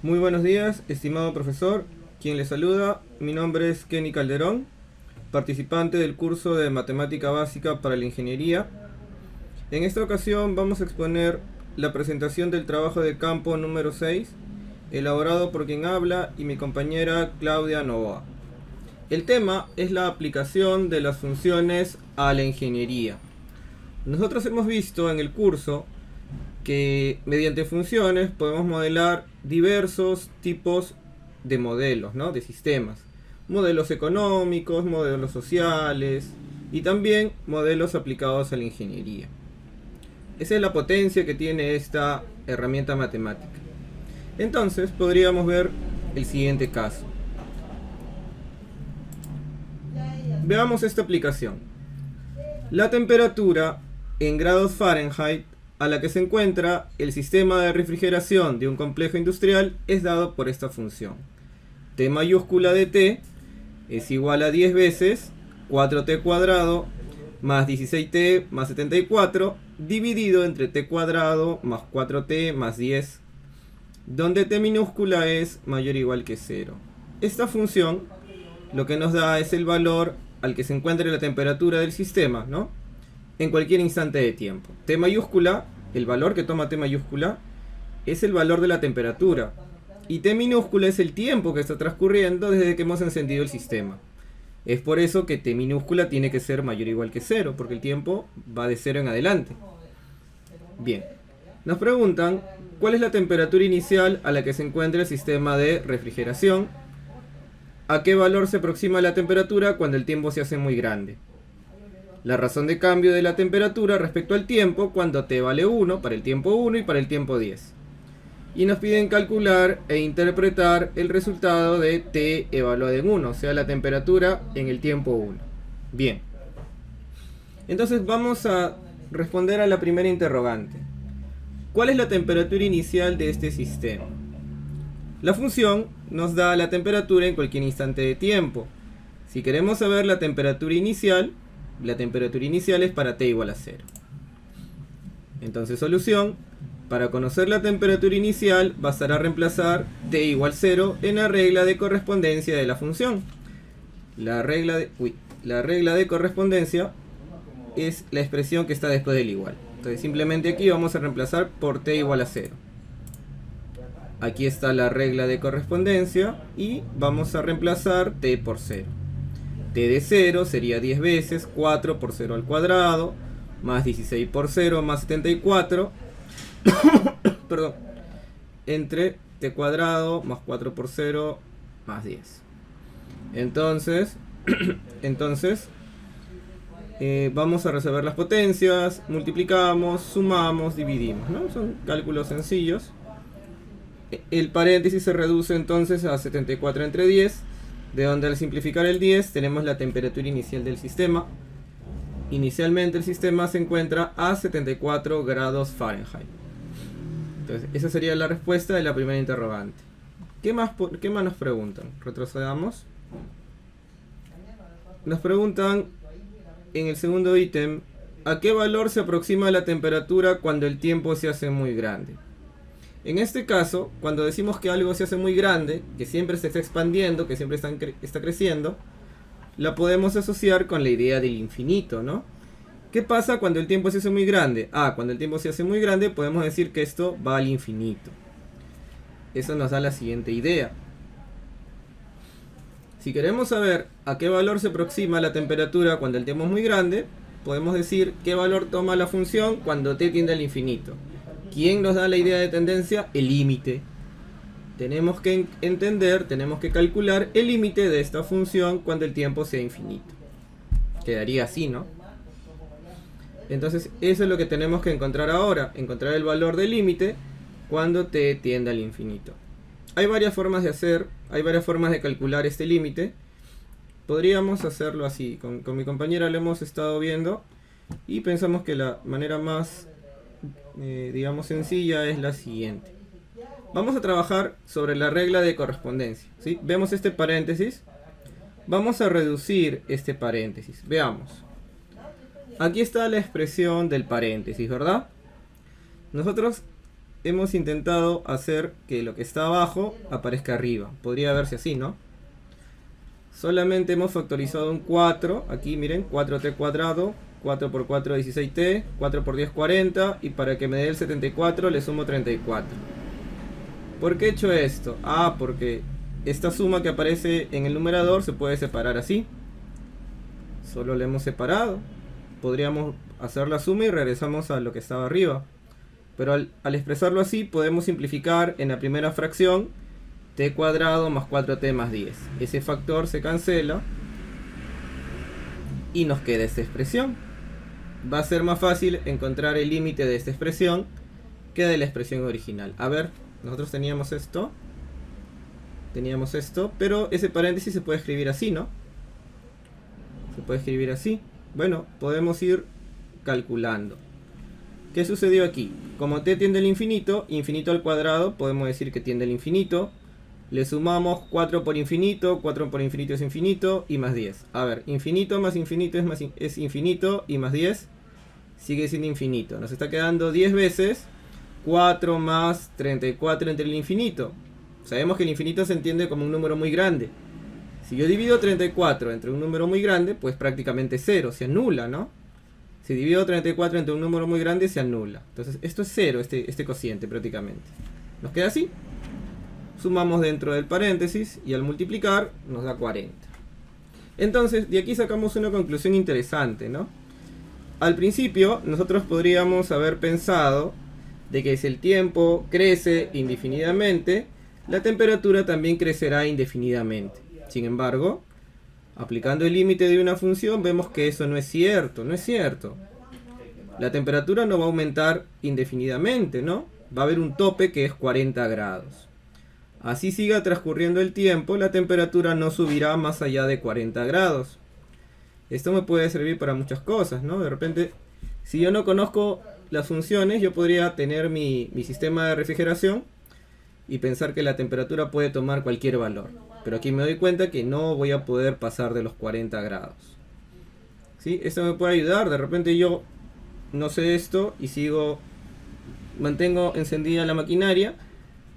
Muy buenos días, estimado profesor. Quien le saluda, mi nombre es Kenny Calderón, participante del curso de Matemática Básica para la Ingeniería. En esta ocasión vamos a exponer la presentación del trabajo de campo número 6, elaborado por quien habla y mi compañera Claudia Novoa. El tema es la aplicación de las funciones a la ingeniería. Nosotros hemos visto en el curso que mediante funciones podemos modelar diversos tipos de modelos, ¿no? De sistemas. Modelos económicos, modelos sociales y también modelos aplicados a la ingeniería. Esa es la potencia que tiene esta herramienta matemática. Entonces podríamos ver el siguiente caso. Veamos esta aplicación. La temperatura en grados Fahrenheit a la que se encuentra el sistema de refrigeración de un complejo industrial es dado por esta función. T mayúscula de T es igual a 10 veces 4T cuadrado más 16T más 74 dividido entre T cuadrado más 4T más 10, donde T minúscula es mayor o igual que 0. Esta función lo que nos da es el valor al que se encuentre la temperatura del sistema, ¿no? En cualquier instante de tiempo. T mayúscula, el valor que toma T mayúscula, es el valor de la temperatura. Y T minúscula es el tiempo que está transcurriendo desde que hemos encendido el sistema. Es por eso que T minúscula tiene que ser mayor o igual que 0, porque el tiempo va de 0 en adelante. Bien, nos preguntan cuál es la temperatura inicial a la que se encuentra el sistema de refrigeración, a qué valor se aproxima la temperatura cuando el tiempo se hace muy grande. La razón de cambio de la temperatura respecto al tiempo cuando T vale 1 para el tiempo 1 y para el tiempo 10. Y nos piden calcular e interpretar el resultado de T evaluado en 1, o sea, la temperatura en el tiempo 1. Bien. Entonces vamos a responder a la primera interrogante. ¿Cuál es la temperatura inicial de este sistema? La función nos da la temperatura en cualquier instante de tiempo. Si queremos saber la temperatura inicial es para T igual a 0. Entonces, solución. Para conocer la temperatura inicial, bastará reemplazar T igual 0 en la regla de correspondencia de la función. La regla de correspondencia es la expresión que está después del igual. Entonces, simplemente aquí vamos a reemplazar por T igual a 0. Aquí está la regla de correspondencia y vamos a reemplazar T por 0. T de 0 sería 10 veces 4 por 0 al cuadrado, más 16 por 0 más 74, perdón, entre T cuadrado más 4 por 0 más 10. Entonces, vamos a resolver las potencias, multiplicamos, sumamos, dividimos, ¿no? Son cálculos sencillos. El paréntesis se reduce entonces a 74 entre 10. De donde al simplificar el 10 tenemos la temperatura inicial del sistema. Inicialmente el sistema se encuentra a 74 grados Fahrenheit. Entonces esa sería la respuesta de la primera interrogante. ¿Qué más nos preguntan? Retrocedamos. Nos preguntan en el segundo ítem, ¿a qué valor se aproxima la temperatura cuando el tiempo se hace muy grande? En este caso, cuando decimos que algo se hace muy grande, que siempre se está expandiendo, que siempre está creciendo, la podemos asociar con la idea del infinito, ¿no? ¿Qué pasa cuando el tiempo se hace muy grande? Cuando el tiempo se hace muy grande podemos decir que esto va al infinito. Eso nos da la siguiente idea. Si queremos saber a qué valor se aproxima la temperatura cuando el tiempo es muy grande, podemos decir qué valor toma la función cuando t tiende al infinito. ¿Quién nos da la idea de tendencia? El límite. Tenemos que entender, tenemos que calcular el límite de esta función cuando el tiempo sea infinito. Quedaría así, ¿no? Entonces eso es lo que tenemos que encontrar ahora. Encontrar el valor del límite cuando t tiende al infinito. Hay varias formas de hacer, hay varias formas de calcular este límite. Podríamos hacerlo así. Con mi compañera lo hemos estado viendo y pensamos que la manera más digamos sencilla es la siguiente. Vamos a trabajar sobre la regla de correspondencia, ¿sí? Vemos este paréntesis. Vamos a reducir este paréntesis. Veamos. Aquí está la expresión del paréntesis, ¿verdad? Nosotros hemos intentado hacer que lo que está abajo aparezca arriba. Podría verse así, ¿no? Solamente hemos factorizado un 4. Aquí miren, 4t cuadrado. 4 por 4, 16t. 4 por 10, 40. Y para que me dé el 74 le sumo 34. ¿Por qué he hecho esto? Ah, porque esta suma que aparece en el numerador se puede separar así. Solo la hemos separado. Podríamos hacer la suma y regresamos a lo que estaba arriba. Pero al expresarlo así podemos simplificar en la primera fracción t cuadrado más 4t más 10. Ese factor se cancela y nos queda esta expresión. Va a ser más fácil encontrar el límite de esta expresión que de la expresión original. A ver, nosotros teníamos esto, pero ese paréntesis se puede escribir así, ¿no? Se puede escribir así. Bueno, podemos ir calculando. ¿Qué sucedió aquí? Como t tiende al infinito, infinito al cuadrado, podemos decir que tiende al infinito. Le sumamos 4 por infinito es infinito y más 10. A ver, infinito más infinito es infinito y más 10 sigue siendo infinito. Nos está quedando 10 veces 4 más 34 entre el infinito. Sabemos que el infinito se entiende como un número muy grande. Si yo divido 34 entre un número muy grande, pues prácticamente 0, se anula, ¿no? Si divido 34 entre un número muy grande, se anula. Entonces esto es 0, este cociente prácticamente. Nos queda así. Sumamos dentro del paréntesis y al multiplicar nos da 40. Entonces, de aquí sacamos una conclusión interesante, ¿no? Al principio, nosotros podríamos haber pensado de que si el tiempo crece indefinidamente, la temperatura también crecerá indefinidamente. Sin embargo, aplicando el límite de una función, vemos que eso no es cierto, La temperatura no va a aumentar indefinidamente, ¿no? Va a haber un tope que es 40 grados. Así siga transcurriendo el tiempo, la temperatura no subirá más allá de 40 grados. Esto me puede servir para muchas cosas, ¿no? De repente, si yo no conozco las funciones, yo podría tener mi sistema de refrigeración y pensar que la temperatura puede tomar cualquier valor. Pero aquí me doy cuenta que no voy a poder pasar de los 40 grados. ¿Sí? Esto me puede ayudar. De repente yo no sé esto y mantengo encendida la maquinaria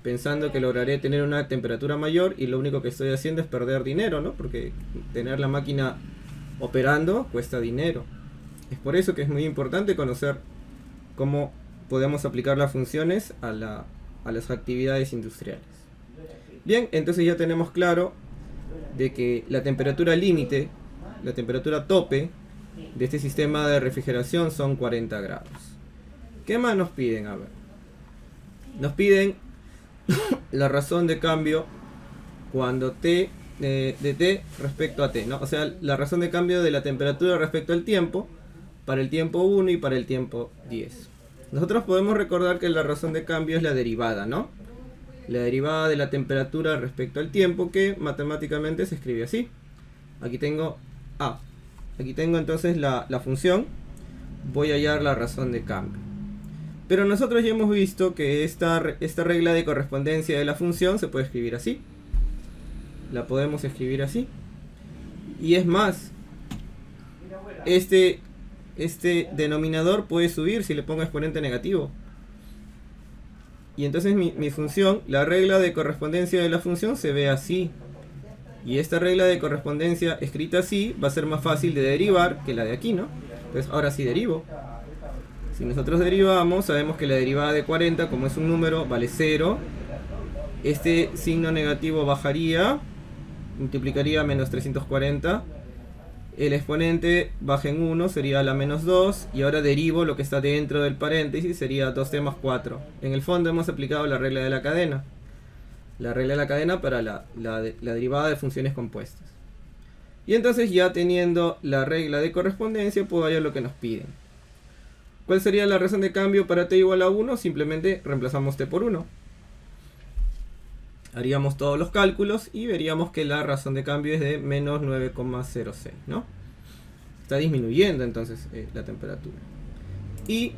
pensando que lograré tener una temperatura mayor y lo único que estoy haciendo es perder dinero, ¿no? Porque tener la máquina operando cuesta dinero. Es por eso que es muy importante conocer cómo podemos aplicar las funciones a las actividades industriales. Bien, entonces ya tenemos claro de que la temperatura límite, la temperatura tope de este sistema de refrigeración son 40 grados. ¿Qué más nos piden? A ver, nos piden la razón de cambio cuando t de t respecto a t, ¿no? O sea, la razón de cambio de la temperatura respecto al tiempo para el tiempo 1 y para el tiempo 10. Nosotros podemos recordar que la razón de cambio es la derivada, ¿no? La derivada de la temperatura respecto al tiempo, que matemáticamente se escribe así. Aquí tengo aquí tengo entonces la función. Voy a hallar la razón de cambio. Pero nosotros ya hemos visto que esta regla de correspondencia de la función se puede escribir así. La podemos escribir así. Y es más, este denominador puede subir si le pongo exponente negativo. Y entonces mi función, la regla de correspondencia de la función se ve así. Y esta regla de correspondencia escrita así va a ser más fácil de derivar que la de aquí, ¿no? Entonces ahora sí derivo. Si nosotros derivamos, sabemos que la derivada de 40, como es un número, vale 0. Este signo negativo bajaría, multiplicaría menos 340. El exponente baja en 1, sería la menos 2. Y ahora derivo lo que está dentro del paréntesis, sería 2t más 4. En el fondo hemos aplicado la regla de la cadena. La regla de la cadena para la derivada de funciones compuestas. Y entonces ya teniendo la regla de correspondencia, puedo hallar lo que nos piden. ¿Cuál sería la razón de cambio para t igual a 1? Simplemente reemplazamos t por 1. Haríamos todos los cálculos y veríamos que la razón de cambio es de menos 9,06, ¿no? Está disminuyendo entonces la temperatura. Y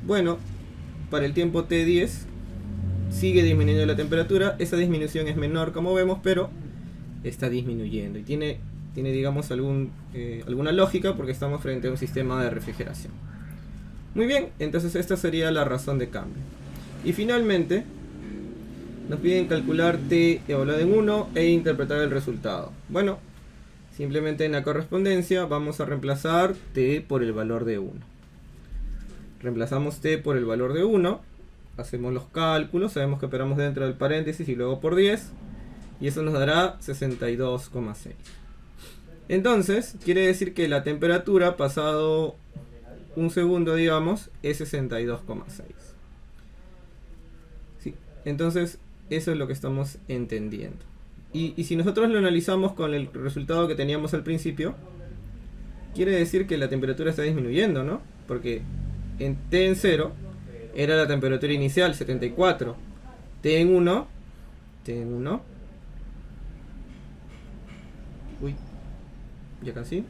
bueno, para el tiempo t10 sigue disminuyendo la temperatura. Esa disminución es menor como vemos, pero está disminuyendo. Y tiene digamos alguna lógica porque estamos frente a un sistema de refrigeración. Muy bien, entonces esta sería la razón de cambio. Y finalmente, nos piden calcular t evaluado en 1 e interpretar el resultado. Bueno, simplemente en la correspondencia vamos a reemplazar t por el valor de 1. Reemplazamos t por el valor de 1, hacemos los cálculos, sabemos que operamos dentro del paréntesis y luego por 10, y eso nos dará 62,6. Entonces, quiere decir que la temperatura pasado un segundo, digamos, es 62,6. ¿Sí? Entonces, eso es lo que estamos entendiendo. Y si nosotros lo analizamos con el resultado que teníamos al principio, quiere decir que la temperatura está disminuyendo, ¿no? Porque en T en 0 era la temperatura inicial, 74. T en 1, uy, ya casi.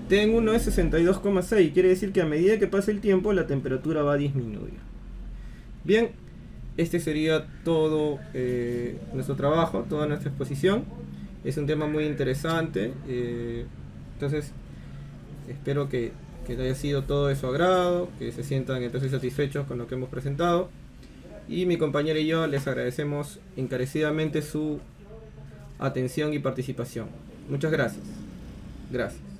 T en 1 es 62,6, quiere decir que a medida que pasa el tiempo la temperatura va a disminuir. Bien, este sería todo nuestro trabajo, toda nuestra exposición. Es un tema muy interesante, entonces espero que haya sido todo de su agrado, que se sientan entonces satisfechos con lo que hemos presentado. Y mi compañera y yo les agradecemos encarecidamente su atención y participación. Muchas gracias. Gracias.